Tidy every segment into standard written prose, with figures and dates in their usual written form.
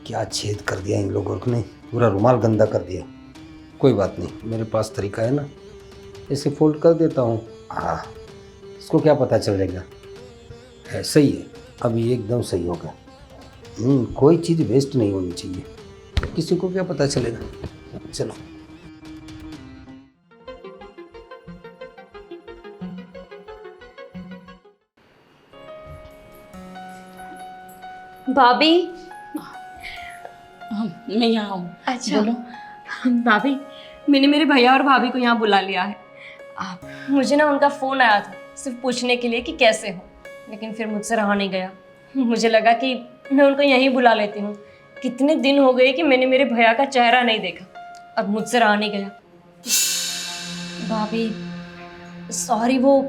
क्या छेद कर दिया इन लोगों ने, पूरा रुमाल गंदा कर दिया। कोई बात नहीं, मेरे पास तरीका है ना, इसे फोल्ड कर देता हूँ। हाँ, इसको क्या पता चल जाएगा। है सही है, अभी एकदम सही होगा। कोई चीज़ वेस्ट नहीं होनी चाहिए, किसी को क्या पता चलेगा। चलो भाभी। मैं यहाँ हूँ। अच्छा बोलो। भाभी, मैंने मेरे भैया और भाभी को यहाँ बुला लिया है। मुझे ना उनका फ़ोन आया था सिर्फ पूछने के लिए कि कैसे हो, लेकिन फिर मुझसे रहा नहीं गया। मुझे लगा कि मैं उनको यहीं बुला लेती हूँ। कितने दिन हो गए कि मैंने मेरे भैया का चेहरा नहीं देखा, अब मुझसे रहा नहीं गया। भाभी सॉरी, वो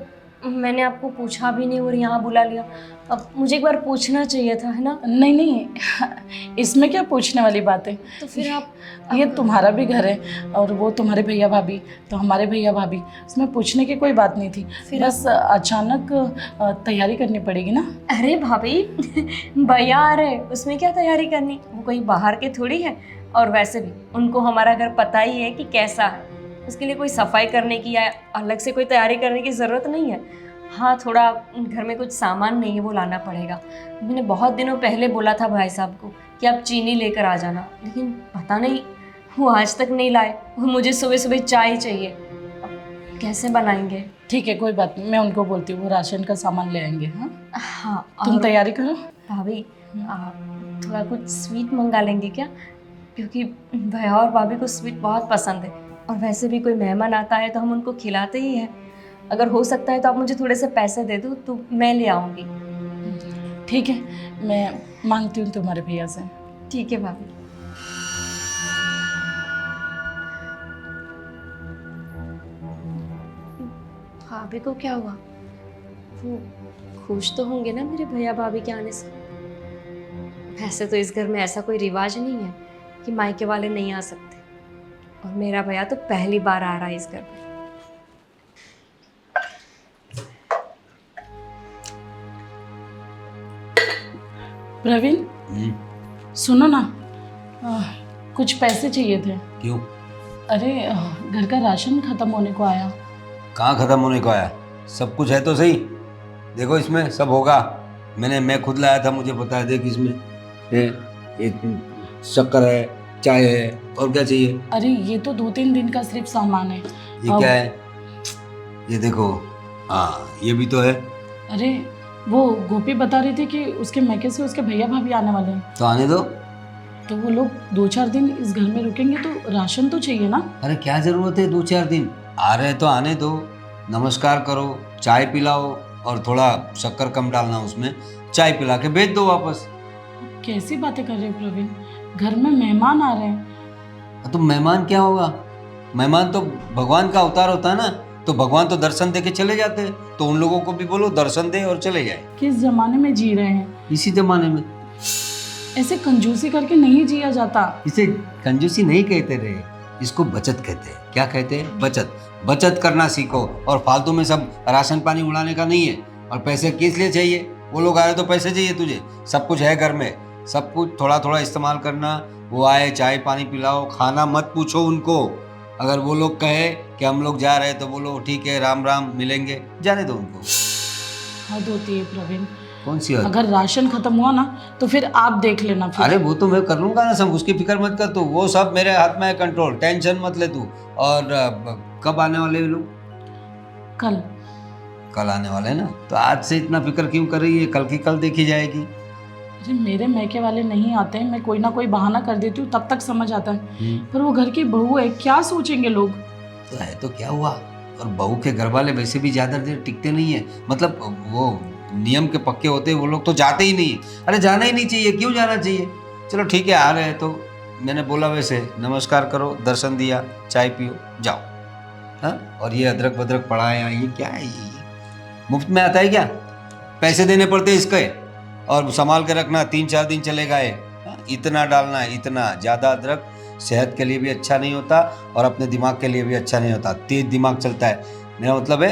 मैंने आपको पूछा भी नहीं और यहाँ बुला लिया। अब मुझे एक बार पूछना चाहिए था, है ना? नहीं नहीं, इसमें क्या पूछने वाली बात है। तो फिर आप ये तुम्हारा भी घर है और वो तुम्हारे भैया भाभी तो हमारे भैया भाभी, इसमें पूछने की कोई बात नहीं थी। फिर बस अचानक तैयारी करनी पड़ेगी ना। अरे भाभी भैया आ रहे, उसमें क्या तैयारी करनी, वो कोई बाहर के थोड़ी है। और वैसे भी उनको हमारा घर पता ही है कि कैसा है, उसके लिए कोई सफाई करने की या अलग से कोई तैयारी करने की ज़रूरत नहीं है। हाँ, थोड़ा घर में कुछ सामान नहीं है, वो लाना पड़ेगा। मैंने बहुत दिनों पहले बोला था भाई साहब को कि आप चीनी लेकर आ जाना, लेकिन पता नहीं वो आज तक नहीं लाए। वो मुझे सुबह सुबह चाय चाहिए, अब कैसे बनाएंगे? ठीक है, कोई बात नहीं, मैं उनको बोलती हूँ वो राशन का सामान ले आएंगे। हाँ, हाँ, तुम और तैयारी करो। भाभी आप थोड़ा कुछ स्वीट मंगा लेंगे क्या? क्योंकि भैया और भाभी को स्वीट बहुत पसंद है, और वैसे भी कोई मेहमान आता है तो हम उनको खिलाते ही हैं। अगर हो सकता है तो आप मुझे थोड़े से पैसे दे दो तो मैं ले आऊँगी। ठीक है, मैं मांगती हूँ तुम्हारे भैया से। ठीक है भाभी। भाभी को क्या हुआ? वो खुश तो होंगे ना मेरे भैया भाभी के आने से। वैसे तो इस घर में ऐसा कोई रिवाज नहीं है कि मायके वाले नहीं आ सकते, और मेरा भैया तो पहली बार आ रहा है इस घर में। प्रवीण, सुनो ना, कुछ पैसे चाहिए थे। क्यों? अरे घर का राशन खत्म होने को आया। कहाँ ख़त्म होने को आया? सब कुछ है तो सही। देखो इसमें सब होगा, मैं खुद लाया था, मुझे पता है। देख इसमें ये शक्कर है, चाय है, और क्या चाहिए? अरे ये तो 2-3 दिन का सिर्फ सामान है। ये क्या है? ये देखो, हाँ ये भी तो है। अरे वो गोपी बता रही थी कि उसके मैके से उसके भैया भाभी आने वाले हैं, तो आने दो। तो वो लोग 2-4 दिन इस घर में रुकेंगे तो राशन तो चाहिए ना। अरे क्या ज़रूरत है 2-4 दिन? आ रहे तो आने दो, नमस्कार करो, चाय पिलाओ, और थोड़ा शक्कर कम डालना उसमें, चाय पिला के भेज दो वापस। कैसी बातें कर रहे हो प्रवीण, घर में मेहमान आ रहे हैं। तो मेहमान क्या होगा? मेहमान तो भगवान का अवतार होता है ना, तो भगवान तो दर्शन दे के चले जाते हैं, तो उन लोगों को भी बोलो दर्शन दे और चले जाए। किस जमाने में जी रहे हैं? इसी जमाने में। ऐसे कंजूसी करके नहीं जिया जाता। इसे कंजूसी नहीं कहते रहे, इसको बचत कहते हैं। क्या कहते हैं? बचत। बचत करना सीखो, और फालतू में सब राशन पानी उड़ाने का नहीं है। और पैसे किस लिए चाहिए? वो लोग आए तो पैसे चाहिए तुझे, सब कुछ है घर में, सब कुछ थोड़ा थोड़ा इस्तेमाल करना। वो आए, चाय पानी पिलाओ, खाना मत पूछो उनको। अगर वो लोग कहे कि हम लोग जा रहे हैं तो बोलो ठीक है, राम राम, मिलेंगे, जाने दो उनको। हद होती है प्रवीण। कौन सी हद? अगर राशन खत्म हुआ ना तो फिर आप देख लेना। फिर अरे वो तो मैं कर लूंगा ना सब, उसकी फिक्र मत कर तू, वो सब मेरे हाथ में है कंट्रोल, टेंशन मत ले तू। और कब आने वाले हैं लोग? कल। कल आने वाले हैं ना, तो आज से इतना फिक्र क्यों कर रही है? कल की कल देखी जाएगी। अरे मेरे मैके वाले नहीं आते हैं, मैं कोई ना कोई बहाना कर देती हूँ, तब तक समझ आता है। पर वो घर की बहू है, क्या सोचेंगे लोग। तो है तो क्या हुआ? और बहू के घर वाले वैसे भी ज्यादा देर टिकते नहीं है, मतलब वो नियम के पक्के होते हैं वो लोग, तो जाते ही नहीं। अरे जाना ही नहीं चाहिए, क्यों जाना चाहिए? चलो ठीक है, आ रहे हैं तो मैंने बोला वैसे नमस्कार करो, दर्शन दिया, चाय पियो, जाओ। हाँ, और ये अदरक बदरक पड़ा है यहाँ, ये क्या है? ये मुफ्त में आता है क्या? पैसे देने पड़ते हैं इसके, और संभाल के रखना, 3-4 दिन चलेगा ये। हाँ, इतना डालना है, इतना ज़्यादा अदरक सेहत के लिए भी अच्छा नहीं होता, और अपने दिमाग के लिए भी अच्छा नहीं होता। तेज दिमाग चलता है, मेरा मतलब है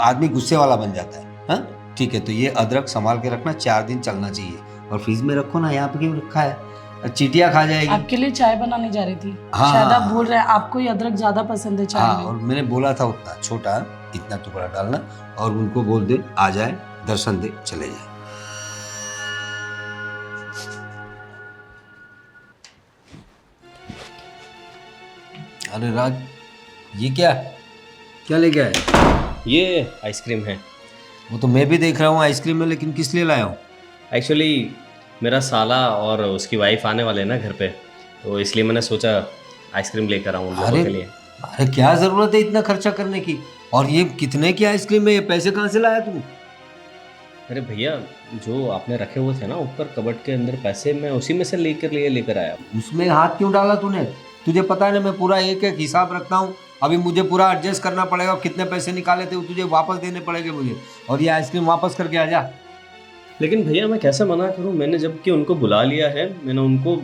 आदमी गुस्से वाला बन जाता है। हाँ ठीक है, तो ये अदरक संभाल के रखना, 4 दिन चलना चाहिए। और फ्रिज में रखो ना, यहाँ पे क्यों रखा है? चीटियाँ खा जाएगी। आपके लिए चाय बनाने जा रही थी। हाँ, शायद आप हाँ, भूल रहे हैं, आपको ही अदरक ज्यादा पसंद है चाय हाँ, में। और मैंने बोला था उतना छोटा, इतना टुकड़ा डालना, और उनको बोल दे आ जाए, दर्शन दे, चले जाए। अरे राज, ये क्या क्या लेके आए? ये आइसक्रीम है। वो तो मैं भी देख रहा हूँ आइसक्रीम में, लेकिन किस लिए लाया हूँ? एक्चुअली मेरा साला और उसकी वाइफ आने वाले हैं ना घर पे, तो इसलिए मैंने सोचा आइसक्रीम लेकर आऊँ उन लोगों अरे के लिए। अरे क्या जरूरत है इतना खर्चा करने की? और ये कितने की आइसक्रीम है? ये पैसे कहाँ से लाया तू? अरे भैया, जो आपने रखे हुए थे ना ऊपर कबर्ड के अंदर पैसे, मैं उसी में से लेकर आया। उसमें हाथ क्यों डाला तूने? तुझे पता है ना मैं पूरा एक एक हिसाब रखता हूँ। अभी मुझे पूरा एडजस्ट करना पड़ेगा, कितने पैसे निकाले थे तुझे वापस देने पड़ेंगे मुझे, और ये आइसक्रीम वापस करके आ जा। लेकिन भैया मैं कैसे मना करूँ? मैंने जबकि उनको बुला लिया है, मैंने उनको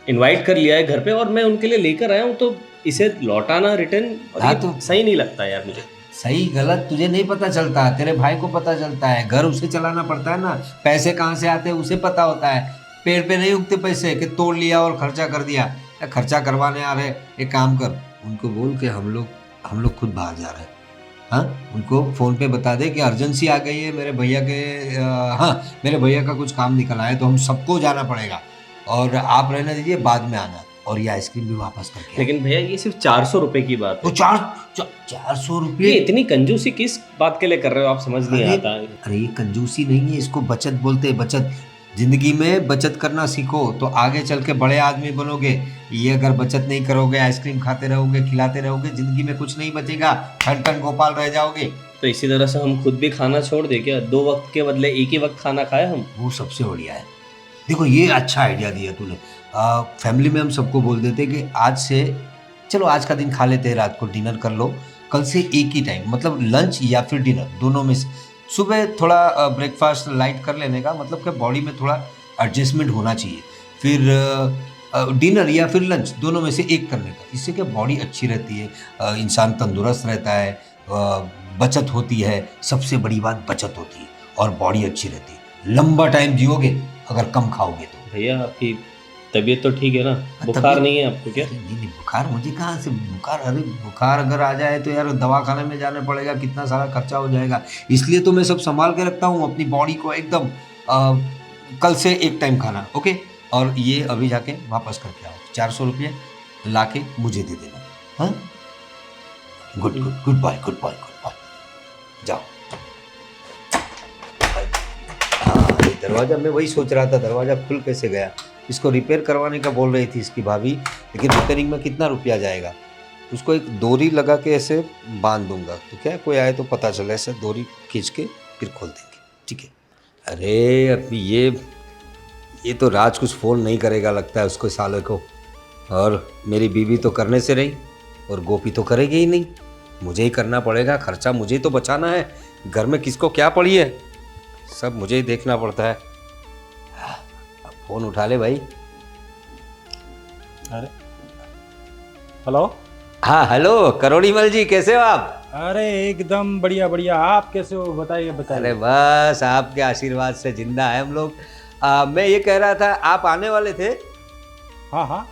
इनवाइट कर लिया है घर पे, और मैं उनके लिए लेकर आया हूँ, तो इसे लौटाना रिटर्न हाँ, तो सही नहीं लगता यार मुझे। सही गलत तुझे नहीं पता चलता, तेरे भाई को पता चलता है। घर उसे चलाना पड़ता है ना, पैसे कहाँ से आते हैं उसे पता होता है। पेड़ पे नहीं उगते पैसे कि तोड़ लिया और खर्चा कर दिया। खर्चा करवाने आ रहे, एक काम कर, उनको बोल के हम लोग खुद बाहर जा रहे हैं। हाँ, उनको फ़ोन पे बता दे कि अर्जेंसी आ गई है, मेरे भैया के मेरे भैया का कुछ काम निकल आया, तो हम सबको जाना पड़ेगा, और आप रहने दीजिए, बाद में आना, और ये आइसक्रीम भी वापस करके। लेकिन भैया ये सिर्फ 400 रुपए की बात वो है। 400 ये रुपये? इतनी कंजूसी किस बात के लिए कर रहे हो आप? समझ नहीं अरे, आता। अरे ये कंजूसी नहीं है, इसको बचत बोलते हैं। बचत, जिंदगी में बचत करना सीखो तो आगे चल के बड़े आदमी बनोगे। ये अगर बचत नहीं करोगे, आइसक्रीम खाते रहोगे, खिलाते रहोगे, जिंदगी में कुछ नहीं बचेगा, ठन ठन गोपाल रह जाओगे। तो इसी तरह से हम खुद भी खाना छोड़ दे क्या? 2 वक्त के बदले एक ही वक्त खाना खाए हम। वो सबसे बढ़िया है। देखो ये अच्छा आइडिया दिया तूने। फैमिली में हम सबको बोल देते कि आज से चलो आज का दिन खा लेते हैं, रात को डिनर कर लो, कल से एक ही टाइम, मतलब लंच या फिर डिनर, दोनों में से सुबह थोड़ा ब्रेकफास्ट लाइट कर लेने का, मतलब कि बॉडी में थोड़ा एडजस्टमेंट होना चाहिए, फिर डिनर या फिर लंच, दोनों में से एक करने का। इससे क्या बॉडी अच्छी रहती है, इंसान तंदुरुस्त रहता है, बचत होती है, सबसे बड़ी बात बचत होती है, और बॉडी अच्छी रहती है। लंबा टाइम जियोगे अगर कम खाओगे तो। भैया आपकी तबीयत तो ठीक है ना? बुखार तबीयत- नहीं है आपको क्या? अरे नहीं, बुखार मुझे कहाँ से बुखार? अरे बुखार अगर आ जाए तो यार दवाखाने में जाना पड़ेगा, कितना सारा खर्चा हो जाएगा। इसलिए तो मैं सब संभाल के रखता हूँ अपनी बॉडी को एकदम। कल से एक टाइम खाना, ओके? और ये अभी जाके वापस करके आओ, 400 रुपये ला के मुझे दे देना। हाँ, good good goodbye, goodbye, goodbye, जाओ। हाँ, ये दरवाज़ा, मैं वही सोच रहा था दरवाज़ा खुल कैसे गया। इसको रिपेयर करवाने का बोल रही थी इसकी भाभी, लेकिन रिपेयरिंग में कितना रुपया जाएगा? उसको एक डोरी लगा के ऐसे बांध दूंगा, तो क्या कोई आए तो पता चले, ऐसे डोरी खींच के फिर खोल देंगे, ठीक है? अरे अभी ये तो राज कुछ फ़ोन नहीं करेगा लगता है उसको, साले को। और मेरी बीवी तो करने से रही, और गोपी तो करेगी ही नहीं, मुझे ही करना पड़ेगा। खर्चा मुझे ही तो बचाना है, घर में किसको क्या पड़ी है, सब मुझे ही देखना पड़ता है। अब फ़ोन उठा ले भाई। अरे हेलो। हाँ हेलो, करोड़ीमल जी, कैसे हो आप? अरे एकदम बढ़िया बढ़िया, आप कैसे हो? बताइए अरे बताइए। बस आपके आशीर्वाद से जिंदा है हम लोग। मैं ये कह रहा था, आप आने वाले थे हाँ हाँ।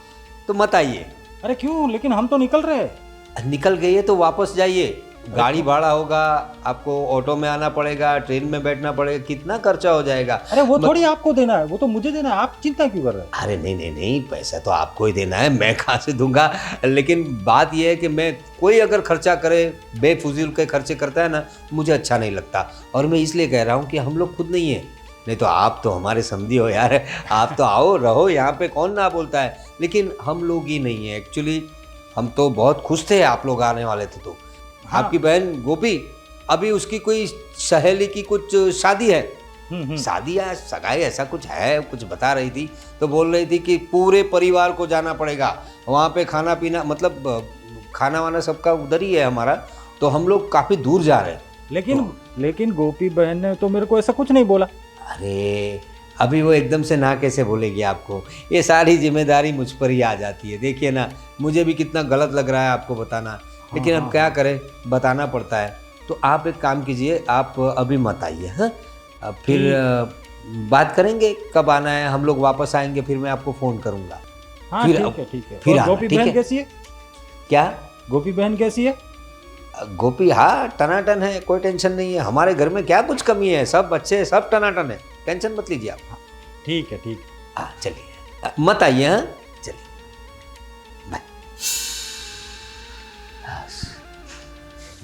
तो मत आइए। अरे क्यों? लेकिन हम तो निकल रहे हैं। निकल गई है तो वापस जाइए, गाड़ी भाड़ा होगा, आपको ऑटो में आना पड़ेगा, ट्रेन में बैठना पड़ेगा, कितना खर्चा हो जाएगा। अरे वो थोड़ी आपको देना है, वो तो मुझे देना है, आप चिंता क्यों कर रहे हैं? अरे नहीं नहीं नहीं, पैसा तो आपको ही देना है, मैं कहाँ से दूंगा। लेकिन बात यह है कि मैं, कोई अगर खर्चा करे, बेफजूल के खर्चे करता है ना, मुझे अच्छा नहीं लगता। और मैं इसलिए कह रहा हूँ कि हम लोग खुद नहीं है, नहीं तो आप तो हमारे समझी हो यार, आप तो आओ रहो यहाँ पे, कौन ना बोलता है। लेकिन हम लोग ही नहीं है एक्चुअली। हम तो बहुत खुश थे आप लोग आने वाले थे तो। हाँ। आपकी बहन गोपी, अभी उसकी कोई सहेली की कुछ शादी है, शादी या सगाई ऐसा कुछ है, कुछ बता रही थी, तो बोल रही थी कि पूरे परिवार को जाना पड़ेगा वहाँ पे, खाना पीना, मतलब खाना वाना सबका उधर ही है हमारा, तो हम लोग काफ़ी दूर जा रहे हैं। लेकिन गोपी बहन ने तो मेरे को ऐसा कुछ नहीं बोला। अरे अभी वो एकदम से ना कैसे बोलेगी आपको? ये सारी जिम्मेदारी मुझ पर ही आ जाती है। देखिए ना, मुझे भी कितना गलत लग रहा है आपको बताना, लेकिन अब क्या करें, बताना पड़ता है। तो आप एक काम कीजिए, आप अभी मत आइए। हाँ, अब फिर बात करेंगे कब आना है, हम लोग वापस आएंगे फिर मैं आपको फ़ोन करूँगा। हाँ फिर ठीक है ठीक है। फिर और आना, गोपी ठीक बहन है? कैसी है? क्या? गोपी बहन कैसी है? गोपी हाँ टनाटन है, कोई टेंशन नहीं है। हमारे घर में क्या कुछ कमी है, सब अच्छे हैं, सब टनाटन है, टेंशन मत लीजिए आप। ठीक है ठीक है। हाँ चलिए, मत आइए। हाँ चलिए बाय।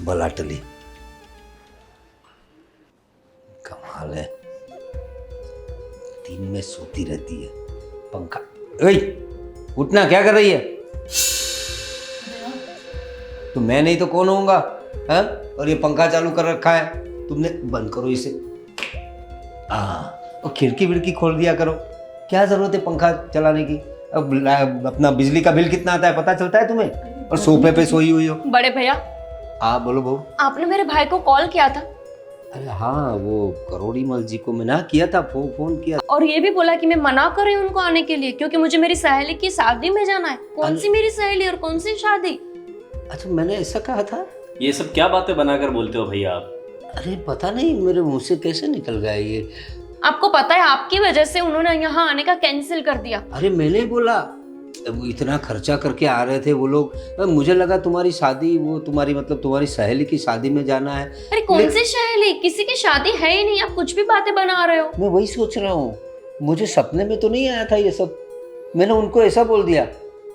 बला टली, कमाल है, दिन में सोती रहती है। पंखा, ओए उठना, क्या कर रही है? तो मैं नहीं तो कौन होऊंगा? हाँ, और ये पंखा चालू कर रखा है तुमने, बंद करो इसे। और खिड़की विड़की खोल दिया करो, क्या जरूरत है पंखा चलाने की? अब अपना बिजली का बिल कितना आता है पता चलता है तुम्हें? और सोफे पे सोई हुई हो। बड़े भैया, हाँ बोलो बहू। आपने मेरे भाई को कॉल किया था अरे हाँ, वो करोड़ी मल जी को मैंने किया था, फोन किया। और ये भी बोला कि मैं मना कर रही हूँ उनको आने के लिए, क्योंकि मुझे मेरी सहेली की शादी में जाना है। कौन सी मेरी सहेली और कौन सी शादी? अच्छा मैंने ऐसा कहा था? ये सब क्या बातें बनाकर बोलते हो भैया आप? अरे पता नहीं मेरे मुंह से कैसे निकल गया ये। आपको पता है आपकी वजह से उन्होंने यहाँ आने का कैंसिल कर दिया। अरे मैंने बोला, वो इतना खर्चा करके आ रहे थे वो लोग, मुझे लगा तुम्हारी शादी, वो तुम्हारी मतलब तुम्हारी सहेली की शादी में जाना है। अरे कौन सी सहेली? किसी की शादी है ही नहीं, आप कुछ भी बातें बना रहे हो। मैं वही सोच रहा हूँ, मुझे सपने में तो नहीं आया था ये सब। मैंने उनको ऐसा बोल दिया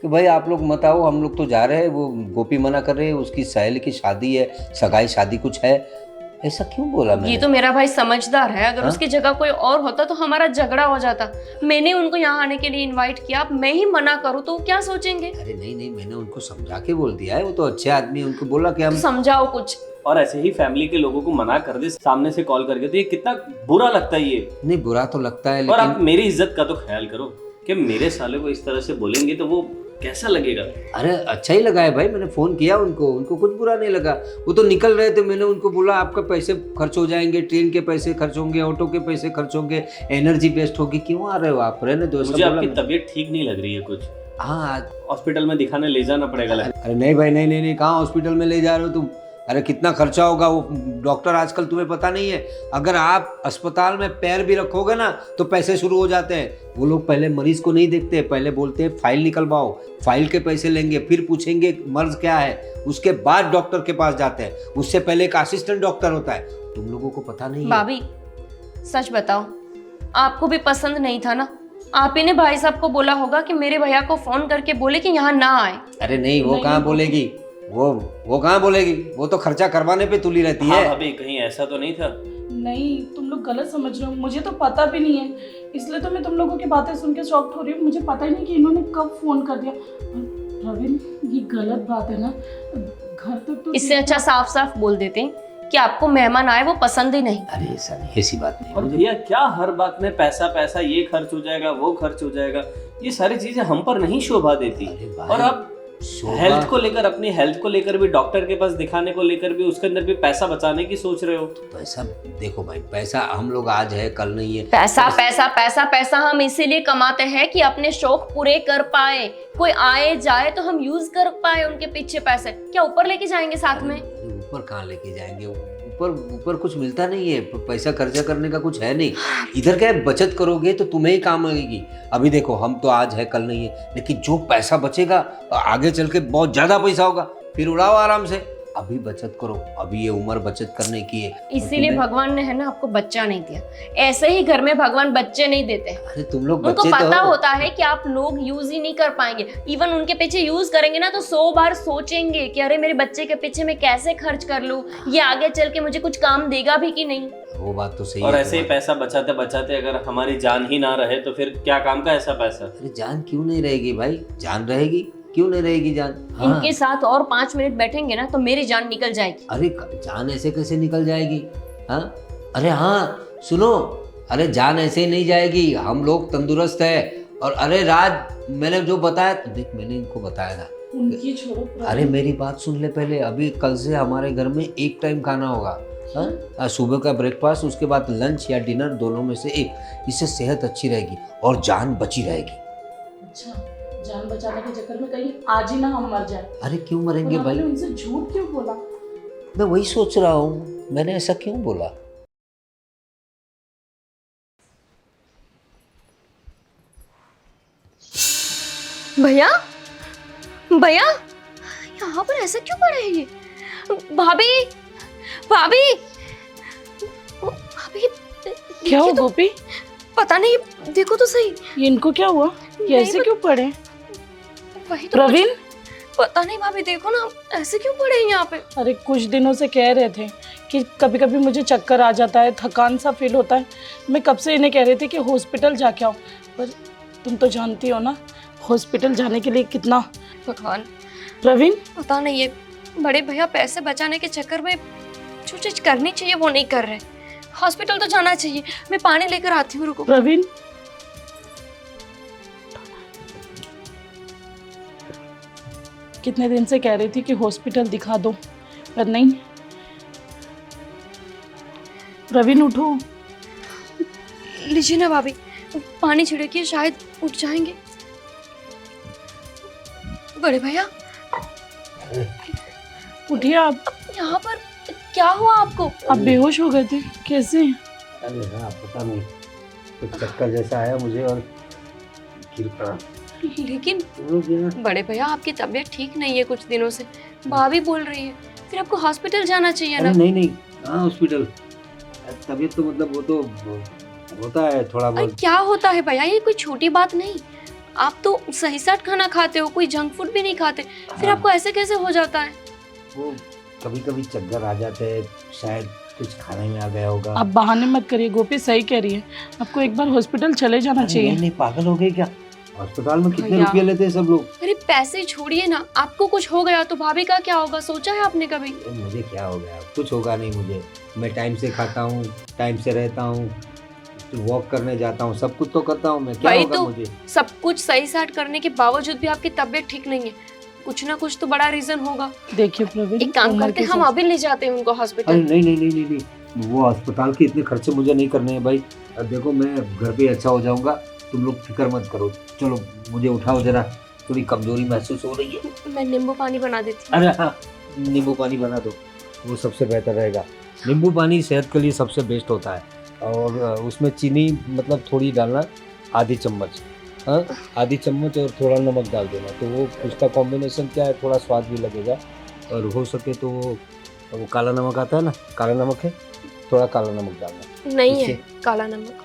कि भाई आप लोग मत आओ, हम लोग तो जा रहे हैं, वो गोपी मना कर रहे हैं, उसकी सहेली की शादी है, सगाई शादी कुछ है। ऐसा क्यों बोला मैंने? ये तो मेरा भाई समझदार है, अगर उसकी जगह कोई और होता तो हमारा झगड़ा हो जाता। मैंने उनको यहाँ आने के लिए इनवाइट किया, अब मैं ही मना करूँ तो क्या सोचेंगे? अरे नहीं नहीं, मैंने उनको समझा के बोल दिया है, वो तो अच्छे आदमी है, उनको बोला कि हम तो समझाओ कुछ। और ऐसे ही फैमिली के लोगों को मना कर दे सामने से कॉल करके, तो ये कितना बुरा लगता है ये। नहीं बुरा तो लगता है और आप लेकिन मेरी इज्जत का तो ख्याल करो कि मेरे साले को इस तरह से बोलेंगे तो वो कैसा लगेगा। अरे अच्छा ही लगा है भाई, मैंने फोन किया उनको कुछ बुरा नहीं लगा। वो तो निकल रहे थे, मैंने उनको बोला आपका पैसे खर्च हो जाएंगे, ट्रेन के पैसे खर्च होंगे, ऑटो के पैसे खर्च होंगे, एनर्जी वेस्ट होगी, क्यों आ रहे हो आप? रहने दो। मुझे आपकी तबीयत ठीक नहीं लग रही है कुछ। हाँ हॉस्पिटल में दिखाने ले जाना पड़ेगा। अरे नहीं भाई, नहीं नहीं नहीं, कहाँ हॉस्पिटल में ले जा रहे हो तुम? अरे कितना खर्चा होगा, वो डॉक्टर आजकल तुम्हें पता नहीं है, अगर आप अस्पताल में पैर भी रखोगे ना तो पैसे शुरू हो जाते हैं। वो लोग पहले मरीज को नहीं देखते, पहले बोलते हैं फाइल निकलवाओ, फाइल के पैसे लेंगे, फिर पूछेंगे मर्ज क्या है, उसके बाद डॉक्टर के पास जाते हैं। उससे पहले एक असिस्टेंट डॉक्टर होता है, तुम लोगों को पता नहीं है। भाभी सच बताओ, आपको भी पसंद नहीं था ना? आप ही ने भाई साहब को बोला होगा कि मेरे भैया को फोन करके बोले कि यहाँ ना आए। अरे नहीं, वो कहाँ बोलेगी, वो कहाँ बोलेगी, वो तो खर्चा करवाने पे तुली रहती है। भाभी कहीं ऐसा तो नहीं था? नहीं, तुम लोग गलत समझ रहे हो, मुझे तो पता भी नहीं है, इसलिए तो मैं तुम लोगों की बातें सुन के शॉक्ड हो रही हूँ। मुझे पता ही नहीं कि इन्होंने कब फोन कर दिया। प्रवीण, ये गलत बात है ना, घर तक तो इससे अच्छा साफ साफ बोल देते कि आपको मेहमान आए वो पसंद ही नहीं। अरे ऐसा नहीं, ऐसी बात नहीं। और भैया क्या हर बात में पैसा पैसा, ये खर्च हो जाएगा वो खर्च हो जाएगा, ये सारी चीजें हम पर नहीं शोभा देती। अरे भाई, और आप हेल्थ को लेकर, अपनी हेल्थ को लेकर भी, डॉक्टर के पास दिखाने को लेकर भी, उसके अंदर भी पैसा बचाने की सोच रहे हो। पैसा देखो भाई, पैसा हम लोग आज है कल नहीं है। पैसा पैसा पैसा पैसा हम इसीलिए कमाते हैं कि अपने शौक पूरे कर पाए, कोई आए जाए तो हम यूज कर पाए उनके पीछे पैसे। क्या ऊपर लेके जाएंगे साथ में? अरे ऊपर कहाँ लेके जाएंगे, ऊपर कुछ मिलता नहीं है, पैसा खर्चा करने का कुछ है नहीं। इधर क्या है, बचत करोगे तो तुम्हें ही काम आएगी। अभी देखो हम तो आज है कल नहीं है, लेकिन जो पैसा बचेगा आगे चल के बहुत ज्यादा पैसा होगा, फिर उड़ाओ आराम से। अभी बचत करो, अभी ये उम्र बचत करने की है। इसीलिए भगवान ने है ना आपको बच्चा नहीं दिया। ऐसे ही घर में भगवान बच्चे नहीं देते। अरे तुम लोग उनको बच्चे तो पता हो। होता है कि आप लोग यूज ही नहीं कर पाएंगे। इवन उनके पीछे यूज करेंगे ना तो 100 बार सोचेंगे कि अरे मेरे बच्चे के पीछे मैं कैसे खर्च कर लूं, ये आगे चल के मुझे कुछ काम देगा भी कि नहीं। वो बात तो सही और है ऐसे ही तुम्हारी। पैसा बचाते बचाते अगर हमारी जान ही ना रहे तो फिर क्या काम का ऐसा पैसा? अरे जान क्यों नहीं रहेगी भाई, जान रहेगी, क्यों नहीं रहेगी जान। हाँ। इनके साथ और 5 मिनट बैठेंगे ना तो मेरी जान निकल जाएगी। अरे जान ऐसे कैसे निकल जाएगी? हाँ अरे हाँ सुनो, अरे जान ऐसे ही नहीं जाएगी, हम लोग तंदुरुस्त है। और अरे राज, मैंने जो बताया, देख मैंने इनको बताया था। उनकी छोड़ो प्रवीण। अरे मेरी बात सुन ले पहले, अभी कल से हमारे घर में एक टाइम खाना होगा। हाँ, सुबह का ब्रेकफास्ट, उसके बाद लंच या डिनर, दोनों में से एक। इससे सेहत अच्छी रहेगी और जान बची रहेगी। अच्छा, जान बचाने के चक्कर में कहीं आज ही ना हम मर जाए। अरे क्यों मरेंगे और भाई? आपने उनसे झूठ क्यों बोला? मैं वही सोच रहा हूँ, मैंने ऐसा क्यों बोला? भैया भैया यहाँ पर ऐसा क्यों पड़े हैं ये? भाभी भाभी भाभी क्या हुआ ये तो गोपी? पता नहीं, देखो तो सही। ये इनको क्या हुआ? ये नहीं, ऐसे क्यों पड़े? वही तो प्रवीण, पता नहीं भाभी, देखो ना ऐसे क्यों पड़े हैं यहाँ पे। अरे कुछ दिनों से कह रहे थे कि कभी कभी मुझे चक्कर आ जाता है, थकान सा फील होता है। मैं कब से इन्हें कह रही थी कि हॉस्पिटल जाके आओ, पर तुम तो जानती हो ना हॉस्पिटल जाने के लिए कितना। भगवान, प्रवीण, पता नहीं ये बड़े भैया पैसे बचाने के चक्कर में जो चीज करनी चाहिए वो नहीं कर रहे। हॉस्पिटल तो जाना चाहिए। मैं पानी लेकर आती हूँ, रुको। प्रवीण, कितने दिन से कह रही थी कि हॉस्पिटल दिखा दो, पर नहीं। प्रवीण उठो। लीजिए ना भाभी, पानी छिड़किए, शायद उठ जाएंगे। बड़े भैया उठिए आप। यहाँ पर क्या हुआ आपको? आप बेहोश हो गए थे, कैसे? अरे हाँ, पता नहीं, कुछ चक्कर जैसा आया मुझे और गिर पड़ा। लेकिन रुक गया। बड़े भैया आपकी तबीयत ठीक नहीं है कुछ दिनों से, भाभी बोल रही है, फिर आपको हॉस्पिटल जाना चाहिए अरे ना। नहीं नहीं, हाँ हॉस्पिटल, तबीयत तो मतलब वो तो होता है थोड़ा अरे बहुत। क्या होता है भैया, ये कोई छोटी बात नहीं। आप तो सही साट खाना खाते हो, कोई जंक फूड भी नहीं खाते, फिर हाँ। आपको ऐसे कैसे हो जाता है? वो कभी कभी चक्कर आ जाते हैं, शायद कुछ खाने में आ गया होगा। आप बहाने मत करिए, गोपी सही कह रही है। आपको एक बार हॉस्पिटल चले जाना अरे चाहिए। नहीं नहीं, पागल हो गए क्या? अस्पताल में कितने भैया। रुपए लेते हैं सब लोग। अरे पैसे छोड़िए ना, आपको कुछ हो गया तो भाभी का क्या होगा, सोचा है आपने कभी? मुझे क्या हो गया? कुछ होगा नहीं मुझे। मैं टाइम से खाता हूँ, टाइम से रहता हूँ, वॉक करने जाता हूँ, सब कुछ तो करता हूँ मैं। क्या भाई होगा तो मुझे? सब कुछ सही साट करने के बावजूद भी आपकी तबीयत ठीक नहीं है, कुछ ना कुछ तो बड़ा रीजन होगा। देखिए प्रवीण, एक काम उम्र करते के हैं, हम साथ- अभी ले जाते हैं उनको अरे हॉस्पिटल। नहीं नहीं नहीं नहीं नहीं, वो अस्पताल के इतने खर्चे मुझे नहीं करने हैं भाई। अब देखो मैं घर पे अच्छा हो जाऊंगा, तुम लोग फिक्र मत करो। चलो मुझे उठाओ जरा, थोड़ी कमजोरी महसूस हो रही है। मैं नींबू पानी बना देती हूँ। अरे हाँ, नींबू पानी बना दो, वो सबसे बेहतर रहेगा। नींबू पानी सेहत के लिए सबसे बेस्ट होता है। और उसमें चीनी मतलब थोड़ी डालना, आधी चम्मच, हाँ आधी चम्मच, और थोड़ा नमक डाल देना। तो वो उसका कॉम्बिनेशन क्या है, थोड़ा स्वाद भी लगेगा। और हो सके तो वो काला नमक आता है ना, काला नमक है, थोड़ा काला नमक डालना। नहीं है इससे- काला नमक,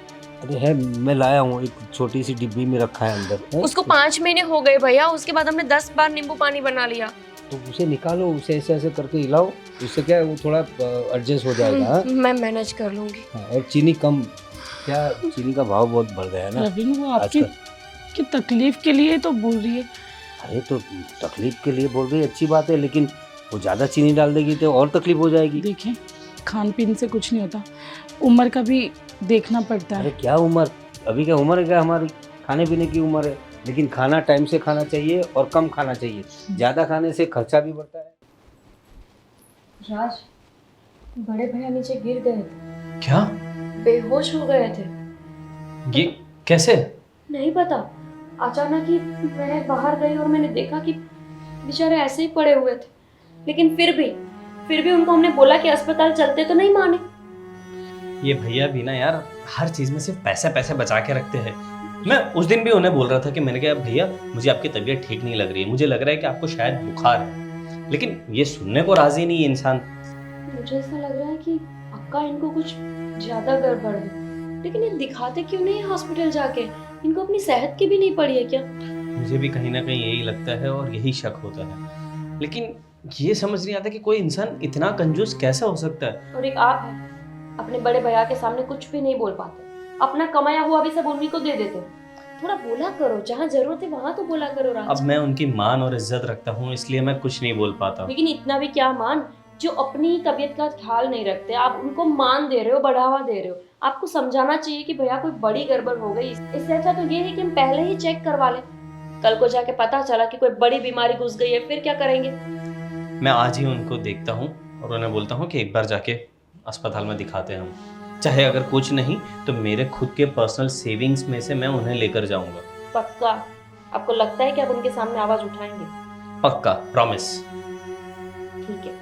अरे है, मैं लाया हूँ, एक छोटी सी डिब्बी में रखा है अंदर है? उसको 5 महीने हो गए भैया, उसके बाद हमने 10 बार नींबू पानी बना लिया। तो उसे निकालो, उसे ऐसे ऐसे करके हिलाओ, उससे क्या है वो थोड़ा एडजस्ट हो जाएगा। हाँ? मैं मैनेज कर लूंगी। हाँ, और चीनी कम, क्या चीनी का भाव बहुत बढ़ गया है ना प्रवीण, वो आपकी आजकल। की तकलीफ के लिए तो बोल रही है। अरे तो तकलीफ के लिए बोल रही है, अच्छी बात है, लेकिन वो ज़्यादा चीनी डाल देगी तो और तकलीफ हो जाएगी। देखिए, खान पीन से कुछ नहीं होता, उम्र का भी देखना पड़ता अरे है। क्या उम्र, अभी क्या उम्र है क्या हमारी? खाने पीने की उम्र है, लेकिन खाना टाइम से खाना चाहिए और कम खाना चाहिए। ज़्यादा खाने से खर्चा भी बढ़ता है। राज, बड़े भैया नीचे गिर गए थे, क्या? बेहोश हो गए थे। ये कैसे? नहीं पता, अचानक ही मैं बाहर गई और मैंने देखा कि बेचारे ऐसे ही पड़े हुए थे। लेकिन फिर भी उनको हमने बोला कि अस्पताल चलते, तो नहीं माने। ये भैया भी ना यार, हर चीज में सिर्फ पैसे पैसे बचा के रखते हैं। मैं उस दिन भी उन्हें बोल रहा था कि मैंने कहा भैया मुझे आपकी तबीयत ठीक नहीं लग रही है, मुझे लग रहा है कि आपको शायद बुखार है, लेकिन ये सुनने को राजी नहीं है इंसान। मुझे ऐसा लग रहा है कि अक्का इनको कुछ ज्यादा गड़बड़ है, लेकिन ये दिखाते क्यों नहीं है हॉस्पिटल जाके? इनको अपनी सेहत की भी नहीं पड़ी है क्या? मुझे भी कहीं ना कहीं यही लगता है और यही शक होता है, लेकिन ये समझ नहीं आता कि कोई इंसान इतना कंजूस कैसे हो सकता है। और एक आप है, अपने बड़े भैया के सामने कुछ भी नहीं बोल पाते, अपना कमाया हुआ भी सब उन्हीं को दे देते। थोड़ा बोला करो, जहाँ जरूरत है वहाँ तो बोला करो राज। अब मैं उनकी मान और इज्जत रखता हूँ, इसलिए मैं कुछ नहीं बोल पाता। लेकिन इतना भी क्या मान, जो अपनी तबीयत का ख्याल नहीं रखते, आप उनको मान दे रहे हो, बढ़ावा दे रहे हो। आपको समझाना चाहिए कि भैया कोई बड़ी गड़बड़ हो गई। इससे अच्छा तो ये है कि हम पहले ही चेक करवा लें, कल को जाके पता चला कि कोई बड़ी बीमारी घुस गई है, फिर क्या करेंगे? मैं आज ही उनको देखता हूँ और उन्हें बोलता हूँ कि एक बार जाके अस्पताल में दिखाते हैं हम, चाहे अगर कुछ नहीं तो मेरे खुद के पर्सनल सेविंग्स में से मैं उन्हें लेकर जाऊंगा। पक्का? आपको लगता है कि आप उनके सामने आवाज उठाएंगे? पक्का, प्रॉमिस। ठीक है,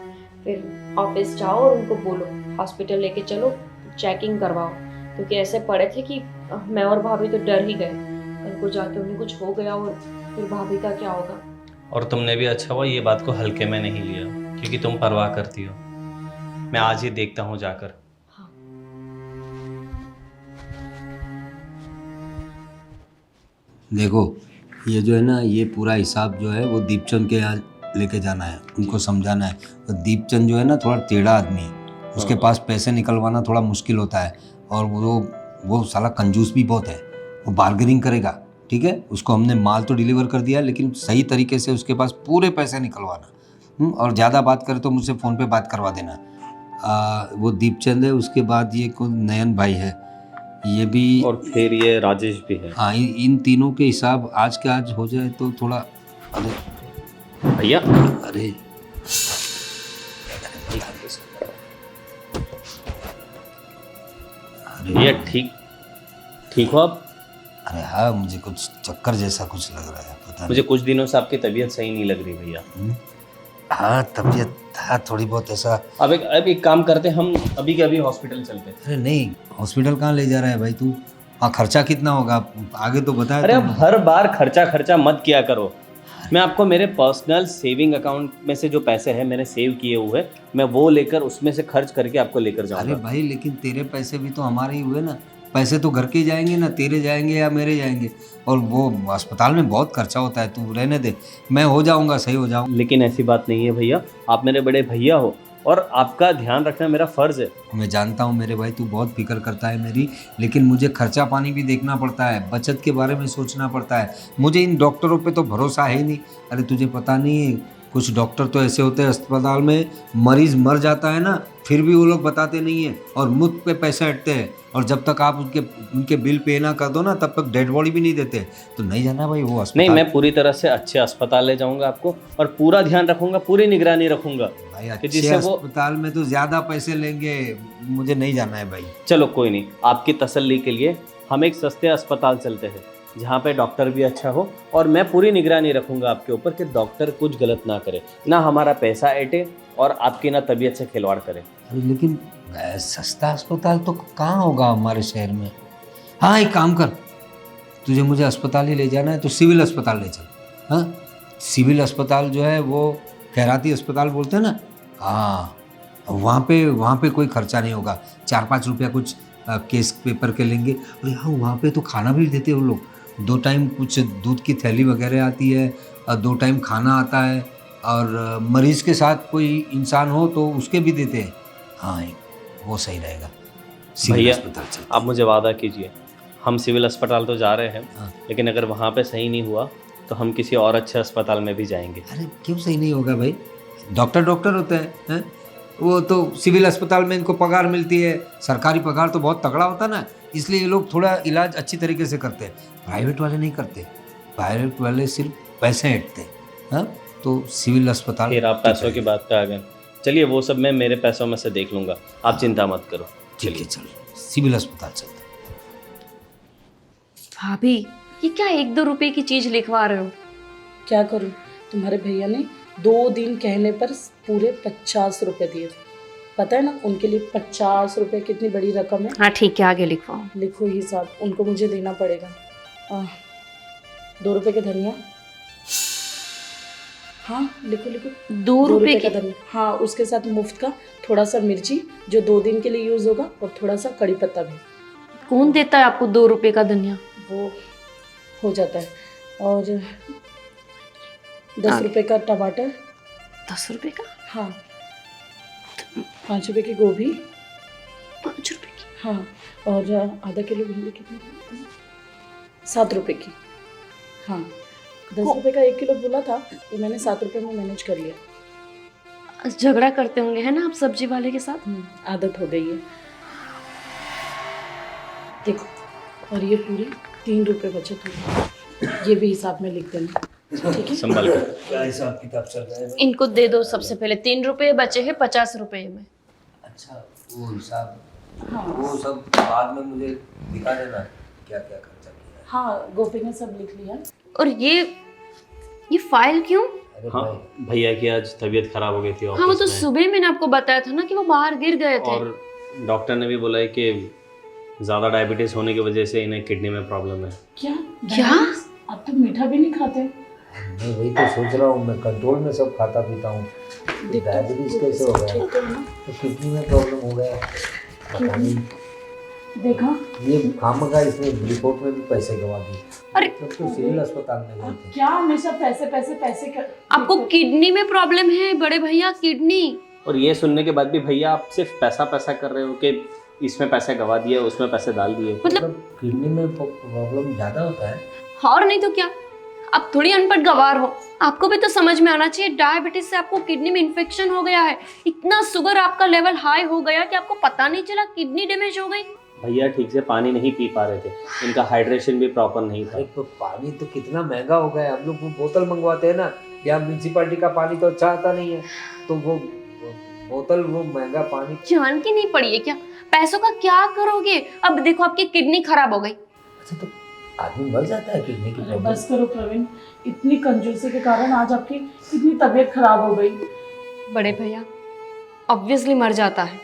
फिर ऑफिस जाओ और उनको बोलो हॉस्पिटल लेके चलो, चेकिंग करवाओ, क्योंकि ऐसे पड़े थे कि मैं और भाभी तो डर ही गए, कल को जाके उन्हें कुछ हो गया और फिर भाभी का क्या होगा? और तुमने भी अच्छा हुआ ये बात को हल्के में नहीं लिया, क्योंकि तुम परवाह करती हो। मैं आज ही देखता हूँ जाकर। हाँ। देखो, ये जो है ना, ये पूरा हिसाब जो है वो दीपचंद के यहाँ लेके जाना है, उनको समझाना है। तो दीपचंद जो है ना थोड़ा टेढ़ा आदमी है, उसके पास पैसे निकलवाना थोड़ा मुश्किल होता है, और वो साला कंजूस भी बहुत है, वो बार्गेनिंग करेगा। ठीक है, उसको हमने माल तो डिलीवर कर दिया, लेकिन सही तरीके से उसके पास पूरे पैसे निकलवाना। और ज़्यादा बात करे तो मुझसे फ़ोन पे बात करवा देना। वो दीपचंद है, उसके बाद ये कोई नयन भाई है, ये भी, और फिर ये राजेश भी है। हाँ, इन तीनों के हिसाब आज के आज हो जाए तो थोड़ा। अरे भैया, अरे भैया ठीक हो आप? अरे हाँ, मुझे कुछ चक्कर जैसा कुछ लग रहा है, पता मुझे कुछ दिनों से आपकी तबीयत सही नहीं लग रही भैया। नहीं। हाँ, तबीयत था थोड़ी बहुत ऐसा। अब एक काम करते, हम अभी के अभी हॉस्पिटल चलते हैं। अरे नहीं, हॉस्पिटल कहाँ ले जा रहा है भाई तू? हाँ, खर्चा कितना होगा आगे तो बता। अरे अब हर बार खर्चा मत किया करो। मैं आपको मेरे पर्सनल सेविंग अकाउंट में से जो पैसे हैं मैंने सेव किए हुए, मैं वो लेकर उसमें से खर्च करके आपको लेकर अरे जाऊंगा। भाई, लेकिन तेरे पैसे भी तो हमारे ही हुए ना, पैसे तो घर के ही जाएंगे ना, तेरे जाएंगे या मेरे जाएंगे। और वो अस्पताल में बहुत खर्चा होता है, तू रहने दे, मैं हो जाऊंगा, सही हो जाऊंगा। लेकिन ऐसी बात नहीं है भैया, आप मेरे बड़े भैया हो और आपका ध्यान रखना मेरा फर्ज है। मैं जानता हूँ मेरे भाई, तू बहुत फिक्र करता है मेरी, लेकिन मुझे खर्चा पानी भी देखना पड़ता है, बचत के बारे में सोचना पड़ता है। मुझे इन डॉक्टरों पे तो भरोसा है ही नहीं। अरे तुझे पता नहीं है, कुछ डॉक्टर तो ऐसे होते हैं अस्पताल में, मरीज मर जाता है ना, फिर भी वो लोग बताते नहीं है और मुझ पे पैसे हटते हैं, और जब तक आप उनके बिल पे ना कर दो ना, तब तक डेड बॉडी भी नहीं देते। तो नहीं जाना भाई वो अस्पताल। नहीं, मैं पूरी तरह से अच्छे अस्पताल ले जाऊंगा आपको, और पूरा ध्यान रखूंगा, पूरी निगरानी रखूंगा भाई, कि अच्छे जिससे वो। अस्पताल में तो ज़्यादा पैसे लेंगे, मुझे नहीं जाना है भाई। चलो कोई नहीं, आपकी तसल्ली के लिए हम एक सस्ते अस्पताल चलते हैं जहाँ पे डॉक्टर भी अच्छा हो, और मैं पूरी निगरानी रखूंगा आपके ऊपर कि डॉक्टर कुछ गलत ना करे, ना हमारा पैसा ऐटे और आपकी ना तबीयत से खिलवाड़ करे। अरे लेकिन सस्ता अस्पताल तो कहाँ होगा हमारे शहर में? हाँ, एक काम कर, तुझे मुझे अस्पताल ही ले जाना है तो सिविल अस्पताल ले चल। हाँ, सिविल अस्पताल जो है वो खैराती अस्पताल बोलते हैं ना, हाँ, वहाँ पे कोई खर्चा नहीं होगा। 4-5 रुपया कुछ केस पेपर के लेंगे। और हाँ, वहाँ पे तो खाना भी देते हैं वो लोग, 2 टाइम कुछ दूध की थैली वगैरह आती है, और 2 टाइम खाना आता है, और मरीज़ के साथ कोई इंसान हो तो उसके भी देते हैं। हाँ, वो सही रहेगा, सिविल भैया, अस्पताल चलते हैं। आप मुझे वादा कीजिए, हम सिविल अस्पताल तो जा रहे हैं, हाँ। लेकिन अगर वहाँ पे सही नहीं हुआ तो हम किसी और अच्छे अस्पताल में भी जाएंगे। अरे क्यों सही नहीं होगा भाई? डॉक्टर होते हैं? वो तो सिविल अस्पताल में इनको पगार मिलती है, सरकारी पगार तो बहुत तगड़ा होता है ना, इसलिए ये लोग थोड़ा इलाज अच्छी तरीके से करते हैं। प्राइवेट वाले नहीं करते, प्राइवेट वाले सिर्फ पैसे ऐंठते हैं। हाँ, तो सिविल अस्पताल। फिर आप पैसों की बात पे आ गए। चलिए, वो सब मैं मेरे पैसों में से देख लूँगा, आप चिंता मत करो। ठीक है, चल सिविल अस्पताल चलते हैं। भाभी, ये क्या 1-2 रुपए की चीज लिखवा रहे हो? क्या करूँ, तुम्हारे भैया ने 2 दिन कहने पर पूरे 50 रुपए दिए थे। पता है ना, उनके लिए 50 रुपए कितनी बड़ी रकम है। हाँ ठीक है, आगे लिखवाओ। लिखो हिसाब, उनको मुझे देना पड़ेगा। 2 रुपए के धनिया। हाँ, लिखो 2 रुपए का की? धनिया। हाँ, उसके साथ मुफ्त का थोड़ा सा मिर्ची जो 2 दिन के लिए यूज होगा, और थोड़ा सा कड़ी पत्ता भी। कौन देता है आपको 2 रुपए का धनिया? वो हो जाता है। और 10 रुपए का टमाटर। 10 रुपए का? हाँ। 5 रुपए की गोभी। 5 रुपए की? हाँ। और आधा किलो भिंडी कितनी? 7 रुपए की। हाँ, 10 रुपए का 1 किलो बोला था, तो मैंने 7 रुपए में मैनेज कर लिया। झगड़ा करते होंगे है ना आप सब्जी वाले के साथ? आदत हो गई है। देखो, और ये पूरी 3 रुपए बचत हुई, ये भी हिसाब में लिख देना, ठीक है? संभाल कर। क्या हिसाब किताब चल रहा है? इनको दे दो सबसे पहले। 3 रुपए बचे हैं 50 रुपए में। अच्छा, वो हिसाब, हाँ। वो सब बाद में मुझे दिखा देना, क्या क्या खर्चा किया है। हाँ, गोपी ने सब लिख लिया। और ये फाइल क्यों? अरे हाँ, भाई, भैया की आज तबीयत खराब हो गई थी हाँ, वो ऑफिस तो में, सुबह मैंने आपको बताया था ना कि वो बाहर गिर गए थे। और डॉक्टर ने भी बोला है कि ज़्यादा डायबिटीज़ होने की वजह से इन्हें किडनी में प्रॉब्लम है। क्या? क्या? आप तो मीठा भी नहीं खाते। मैं वही तो सोच रहा हूँ, मैं कंट्रोल में सब खाता पीता हूँ, डायबिटीज कैसे हो गया? ठीक है ना? तो किडनी में प्रॉब्लम हो गया, पता नहीं। देखा? ये खामखा इसने रिपोर्ट में भी पैसे गवा दिए। अरे तब तो सिविल अस्पताल में गए अब थे। क्या हमेशा पैसे पैसे पैसे कर आपको किडनी में प्रॉब्लम है बड़े भैया, किडनी। और ये सुनने के बाद भी भैया आप सिर्फ पैसा पैसा कर रहे हो कि इसमें पैसे गवा दिए, उसमें पैसे डाल दिए। मतलब किडनी में प्रॉब्लम ज़्यादा होता है। और नहीं तो क्या, आप थोड़ी अनपढ़ गवार हो, आपको भी तो समझ में आना चाहिए। डायबिटीज से आपको किडनी में इन्फेक्शन हो गया है, इतना शुगर आपका लेवल हाई हो गया कि आपको पता नहीं चला, किडनी डैमेज हो गई। भैया ठीक से पानी नहीं पी पा रहे थे, इनका हाइड्रेशन भी प्रॉपर नहीं था। अरे तो पानी तो कितना महंगा हो गया है, हम लोग वो बोतल मंगवाते हैं ना, यहाँ म्यूनसिपालिटी का पानी तो अच्छा आता नहीं है, तो वो बोतल वो महंगा पानी। जान की नहीं पड़ी है क्या? पैसों का क्या करोगे? अब देखो आपकी किडनी खराब हो गई। अच्छा तो आदमी मर जाता है किडनी की अरे प्रॉब्लम? बस करो प्रवीण, इतनी कंजूसी के कारण आज आपकी कितनी तबीयत खराब हो गई। बड़े भैया ऑब्वियसली मर जाता है,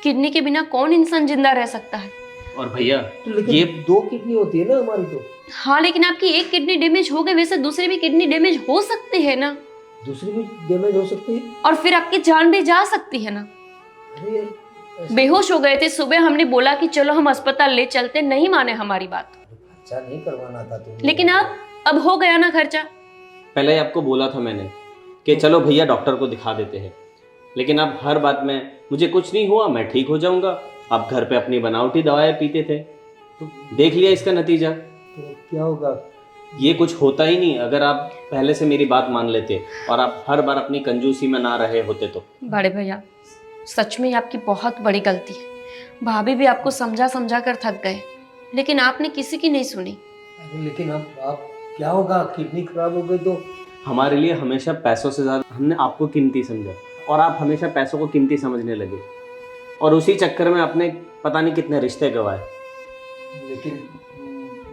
किडनी के बिना कौन इंसान जिंदा रह सकता है? और भैया लेकिन ये 2 किडनी होती है ना हमारी तो। हाँ लेकिन आपकी एक किडनी डैमेज हो गई, वैसे दूसरी भी किडनी डैमेज हो सकती है ना, दूसरी भी डैमेज हो सकती है। और फिर आपकी जान भी जा सकती है ना। अरे यार, ऐसा बेहोश हो गए थे, सुबह हमने बोला कि चलो हम अस्पताल ले चलते, नहीं माने हमारी बात। खर्चा नहीं करवाना था तुम्हें। लेकिन अब हो गया ना खर्चा। पहले ही आपको बोला था मैंने कि चलो भैया डॉक्टर को दिखा देते हैं, लेकिन आप हर बात में मुझे कुछ नहीं हुआ, मैं ठीक हो जाऊंगा। आप घर पे अपनी बनावटी दवाएं पीते थे, तो देख लिया इसका नतीजा। तो क्या होगा? ये कुछ होता ही नहीं अगर आप पहले से मेरी बात मान लेते और आप हर बार अपनी कंजूसी में ना रहे होते तो। बड़े भैया सच में ये आपकी बहुत बड़ी गलती है, भाभी भी आपको समझा समझा कर थक गए, लेकिन आपने किसी की नहीं सुनी। अरे लेकिन अब क्या होगा? किडनी खराब हो गई तो हमारे लिए हमेशा पैसों से ज़्यादा हमने आपको कीमती समझा, और आप हमेशा पैसों को कीमती समझने लगे, और उसी चक्कर में आपने पता नहीं कितने रिश्ते गंवाए। लेकिन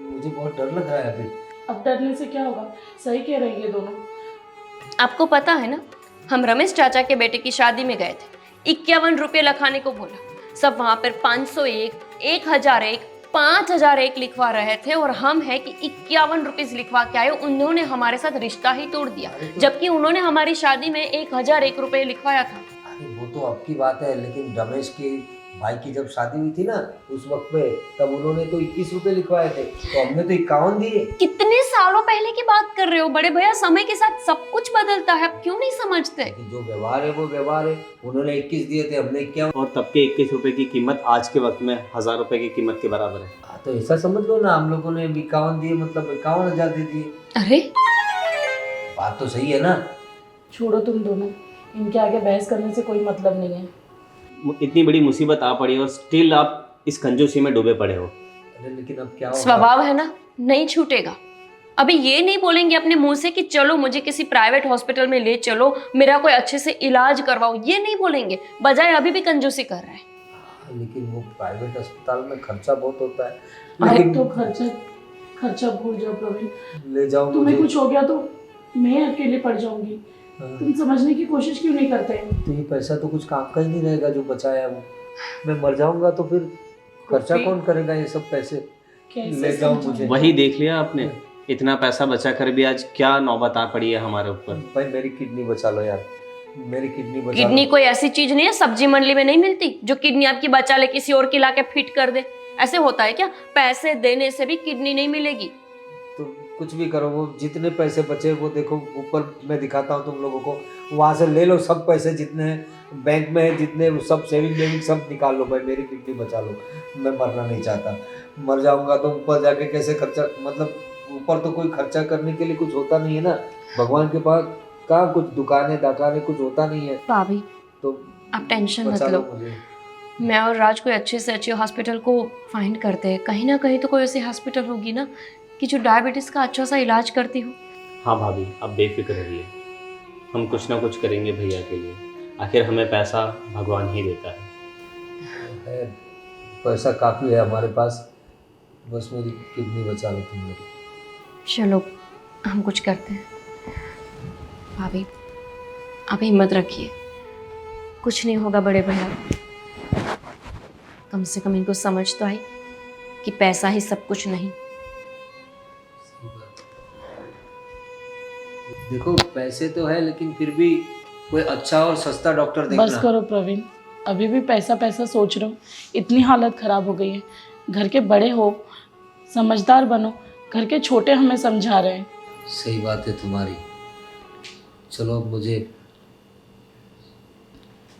मुझे बहुत डर लग रहा है अभी। अब डरने से क्या होगा, सही कह रहे हैं ये दोनों। आपको पता है ना, हम रमेश चाचा के बेटे की शादी में गए थे, 51 रुपये लिखाने को बोला, सब वहां पर 501, 1001, 5001 लिखवा रहे थे, और हम है कि 51 रुपीज लिखवा के आए। उन्होंने हमारे साथ रिश्ता ही तोड़ दिया, जबकि उन्होंने हमारी शादी में 1001 रुपये लिखवाया था। अरे वो तो आपकी बात है, लेकिन रमेश के भाई की जब शादी हुई थी ना उस वक्त में, तब उन्होंने तो 21 रुपए लिखवाए थे, तो हमने तो 51 दिए। कितने सालों पहले की बात कर रहे हो बड़े भैया, समय के साथ सब कुछ बदलता है, आप क्यों नहीं समझते? लेकिन जो व्यवहार है वो व्यवहार है, उन्होंने 21 दिए थे, हमने 51। और तब के 21 रुपए की कीमत आज के वक्त में 1000 रुपए की कीमत के बराबर है। हाँ, तो ऐसा समझ लो ना, हम लोगों ने 51 दिए मतलब 51,000 दे दिए। अरे बात तो सही है ना? छोड़ो तुम दोनों, इनके आगे बहस करने से कोई मतलब नहीं है। इतनी बड़ी मुसीबत आ पड़ी और स्टिल आप इस कंजूसी में डूबे पड़े हो। अरे लेकिन अब क्या होगा? स्वभाव है ना, नहीं छूटेगा। अभी ये नहीं बोलेंगे अपने मुंह से कि चलो मुझे किसी प्राइवेट हॉस्पिटल में ले चलो, मेरा कोई अच्छे से इलाज करवाओ, ये नहीं बोलेंगे, बजाय अभी भी कंजूसी कर रहे हैं। हाँ, लेकिन वो प्राइवेट अस्पताल में खर्चा बहुत होता है। अरे लेकिन तो खर्चा भूल जाओ प्रवीण, ले जाओ तुम्हें मुझे। कुछ हो गया तो मैं अकेले पड़ जाऊंगी। हाँ, तुम समझने की कोशिश क्यों नहीं करते? तो ये पैसा तो कुछ काम का ही नहीं रहेगा जो बचाया है वो। मैं मर जाऊंगा तो फिर खर्चा फिर- कौन करेगा ये सब पैसे? कैसे ले जाओ समझाऊं? मुझे। वही देख लिया आपने, इतना पैसा बचा कर भी आज क्या नौबत आ पड़ी है हमारे ऊपर। भाई मेरी किडनी बचा लो यार, मेरी किडनी बचा किडनी लो। कोई ऐसी चीज नहीं है सब्जी मंडली में नहीं मिलती जो किडनी आपकी बचा ले, किसी और की लाके फिट कर दे। ऐसे होता है क्या? पैसे देने से भी किडनी नहीं मिलेगी। तो कुछ भी करो, वो जितने पैसे बचे वो देखो ऊपर मैं दिखाता हूँ तुम लोगों को, वहाँ से ले लो सब पैसे जितने हैं बैंक में है, जितने वो सब सेविंग सब निकाल लो भाई, मेरी किडनी बचा लो। मैं मरना नहीं चाहता, मर जाऊंगा तो ऊपर जाके कैसे खर्चा, मतलब ऊपर तो कोई खर्चा करने के लिए कुछ होता नहीं है ना, भगवान के पास कहाँ कुछ दुकानें दाकानें कुछ होता नहीं है। भाभी तो आप टेंशन मत बचा लो, लो मुझे। मैं और राज कोई अच्छे से अच्छे हॉस्पिटल को फाइंड करते हैं, कहीं ना कहीं तो कोई ऐसी हॉस्पिटल होगी ना कि जो डायबिटीज का अच्छा सा इलाज करती हो। हाँ भाभी आप बेफिक्र रहिए, हम कुछ ना कुछ करेंगे भैया के लिए, आखिर हमें पैसा भगवान ही देता है। पैसा काफ़ी है हमारे पास, बस मेरी किडनी बचा लो तुम लोग। चलो हम कुछ करते हैं। भाभी आप हिम्मत रखिए, कुछ नहीं होगा बड़े भैया, कम से कम इनको समझ तो आई कि पैसा ही सब कुछ नहीं। देखो पैसे तो है लेकिन फिर भी कोई अच्छा और सस्ता डॉक्टर बस देखना। करो प्रवीण, अभी भी पैसा पैसा सोच रहे हो? इतनी हालत ख़राब हो गई है। घर के बड़े हो, समझदार बनो, घर के छोटे हमें समझा रहे हैं। सही बात है तुम्हारी। चलो अब मुझे